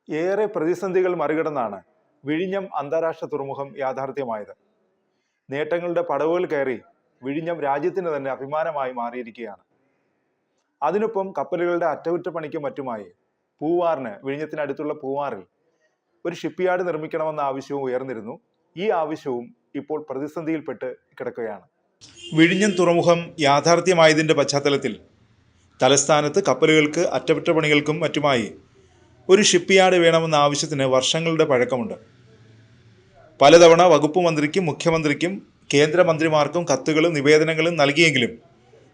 ഏറെ പ്രതിസന്ധികൾ മറികടന്നാണ് വിഴിഞ്ഞം അന്താരാഷ്ട്ര തുറമുഖം യാഥാർത്ഥ്യമായത്. നേട്ടങ്ങളുടെ പടവുകൾ കയറി വിഴിഞ്ഞം രാജ്യത്തിന് തന്നെ അഭിമാനമായി മാറിയിരിക്കുകയാണ്. അതിനൊപ്പം കപ്പലുകളുടെ അറ്റകുറ്റപ്പണിക്കും മറ്റുമായി വിഴിഞ്ഞത്തിനടുത്തുള്ള പൂവാറിൽ ഒരു ഷിപ്പ്യാർഡ് നിർമ്മിക്കണമെന്ന ആവശ്യവും ഉയർന്നിരുന്നു. ഈ ആവശ്യവും ഇപ്പോൾ പ്രതിസന്ധിയിൽപ്പെട്ട് കിടക്കുകയാണ്. വിഴിഞ്ഞം തുറമുഖം യാഥാർത്ഥ്യമായതിൻ്റെ പശ്ചാത്തലത്തിൽ തലസ്ഥാനത്ത് കപ്പലുകൾക്ക് അറ്റകുറ്റപ്പണികൾക്കും മറ്റുമായി ഒരു ഷിപ്പ്യാർഡ് വേണമെന്ന ആവശ്യത്തിന് വർഷങ്ങളുടെ പഴക്കമുണ്ട്. പലതവണ വകുപ്പ് മന്ത്രിക്കും മുഖ്യമന്ത്രിക്കും കേന്ദ്രമന്ത്രിമാർക്കും കത്തുകളും നിവേദനങ്ങളും നൽകിയെങ്കിലും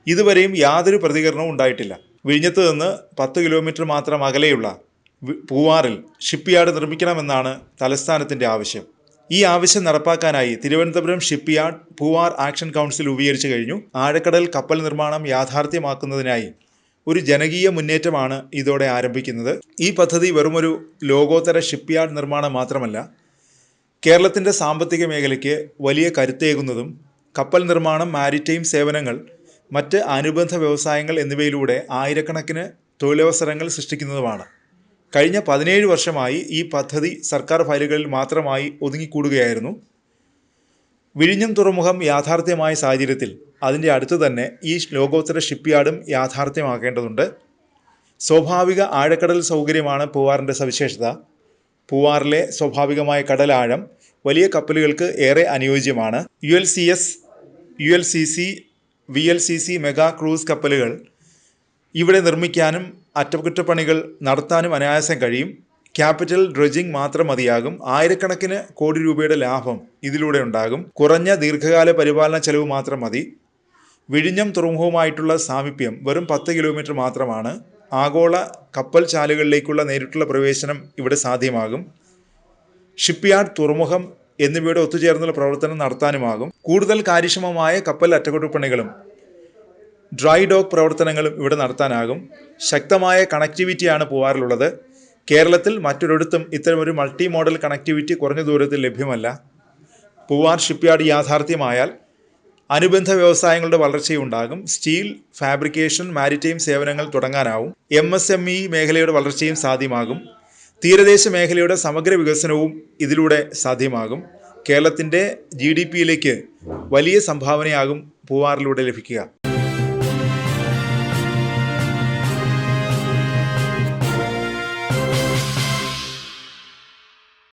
ഇതുവരെയും യാതൊരു പ്രതികരണവും ഉണ്ടായിട്ടില്ല. വിഴിഞ്ഞത്ത് നിന്ന് 10 കിലോമീറ്റർ മാത്രം അകലെയുള്ള പൂവാറിൽ ഷിപ്പ്യാർഡ് നിർമ്മിക്കണമെന്നാണ് തലസ്ഥാനത്തിൻ്റെ ആവശ്യം. ഈ ആവശ്യം നടപ്പാക്കാനായി Thiruvananthapuram shipyard Poovar action council രൂപീകരിച്ചു കഴിഞ്ഞു. ആഴക്കടൽ കപ്പൽ നിർമ്മാണം യാഥാർത്ഥ്യമാക്കുന്നതിനായി ഒരു ജനകീയ മുന്നേറ്റമാണ് ഇതോടെ ആരംഭിക്കുന്നത്. ഈ പദ്ധതി വെറുമൊരു ലോകോത്തര ഷിപ്പ്യാർഡ് നിർമ്മാണം മാത്രമല്ല, കേരളത്തിൻ്റെ സാമ്പത്തിക മേഖലയ്ക്ക് വലിയ കരുത്തേകുന്നതും കപ്പൽ നിർമ്മാണം, മാരിടൈം സേവനങ്ങൾ, മറ്റ് അനുബന്ധ വ്യവസായങ്ങൾ എന്നിവയിലൂടെ ആയിരക്കണക്കിന് തൊഴിലവസരങ്ങൾ സൃഷ്ടിക്കുന്നതുമാണ്. കഴിഞ്ഞ 17 വർഷമായി ഈ പദ്ധതി സർക്കാർ ഫയലുകളിൽ മാത്രമായി ഒതുങ്ങിക്കൂടുകയായിരുന്നു. വിഴിഞ്ഞം തുറമുഖം യാഥാർത്ഥ്യമായ സാഹചര്യത്തിൽ അതിൻ്റെ അടുത്ത് തന്നെ ഈ ലോകോത്തര ഷിപ്പ്യാർഡും യാഥാർത്ഥ്യമാക്കേണ്ടതുണ്ട്. സ്വാഭാവിക ആഴക്കടൽ സൗകര്യമാണ് പൂവാറിൻ്റെ സവിശേഷത. പൂവാറിലെ സ്വാഭാവികമായ കടലാഴം വലിയ കപ്പലുകൾക്ക് ഏറെ അനുയോജ്യമാണ്. ULCS, ULCC, VLCC mega cruise കപ്പലുകൾ ഇവിടെ നിർമ്മിക്കാനും അറ്റകുറ്റപ്പണികൾ നടത്താനും അനായാസം കഴിയും. ക്യാപിറ്റൽ ഡ്രഡ്ജിംഗ് മാത്രം മതിയാകും. ആയിരക്കണക്കിന് കോടി രൂപയുടെ ലാഭം ഇതിലൂടെ ഉണ്ടാകും. കുറഞ്ഞ ദീർഘകാല പരിപാലന ചെലവ് മാത്രം മതി. വിഴിഞ്ഞം തുറമുഖവുമായിട്ടുള്ള സാമീപ്യം വെറും 10 കിലോമീറ്റർ മാത്രമാണ്. ആഗോള കപ്പൽ ചാലുകളിലേക്കുള്ള നേരിട്ടുള്ള പ്രവേശനം ഇവിടെ സാധ്യമാകും. ഷിപ്പ്യാർഡ്, തുറമുഖം എന്നിവയുടെ ഒത്തുചേർന്നുള്ള പ്രവർത്തനം നടത്താനുമാകും. കൂടുതൽ കാര്യക്ഷമമായ കപ്പൽ അറ്റകുറ്റപ്പണികളും ഡ്രൈ ഡോക്ക് പ്രവർത്തനങ്ങളും ഇവിടെ നടത്താനാകും. ശക്തമായ കണക്ടിവിറ്റിയാണ് പൂവാറിലുള്ളത്. കേരളത്തിൽ മറ്റൊരിടത്തും ഇത്തരമൊരു മൾട്ടി മോഡൽ കണക്ടിവിറ്റി കുറഞ്ഞ ദൂരത്തിൽ ലഭ്യമല്ല. പൂവാർ ഷിപ്പ്യാർഡ് യാഥാർത്ഥ്യമായാൽ അനുബന്ധ വ്യവസായങ്ങളുടെ വളർച്ചയുണ്ടാകും. സ്റ്റീൽ, ഫാബ്രിക്കേഷൻ, മാരിടൈം സേവനങ്ങൾ തുടങ്ങാനാവും. MSME മേഖലയുടെ വളർച്ചയും സാധ്യമാകും. തീരദേശ മേഖലയുടെ സമഗ്ര വികസനവും ഇതിലൂടെ സാധ്യമാകും. കേരളത്തിൻ്റെ GDP-യിലേക്ക് വലിയ സംഭാവനയാകും പൂവാറിലൂടെ ലഭിക്കുക.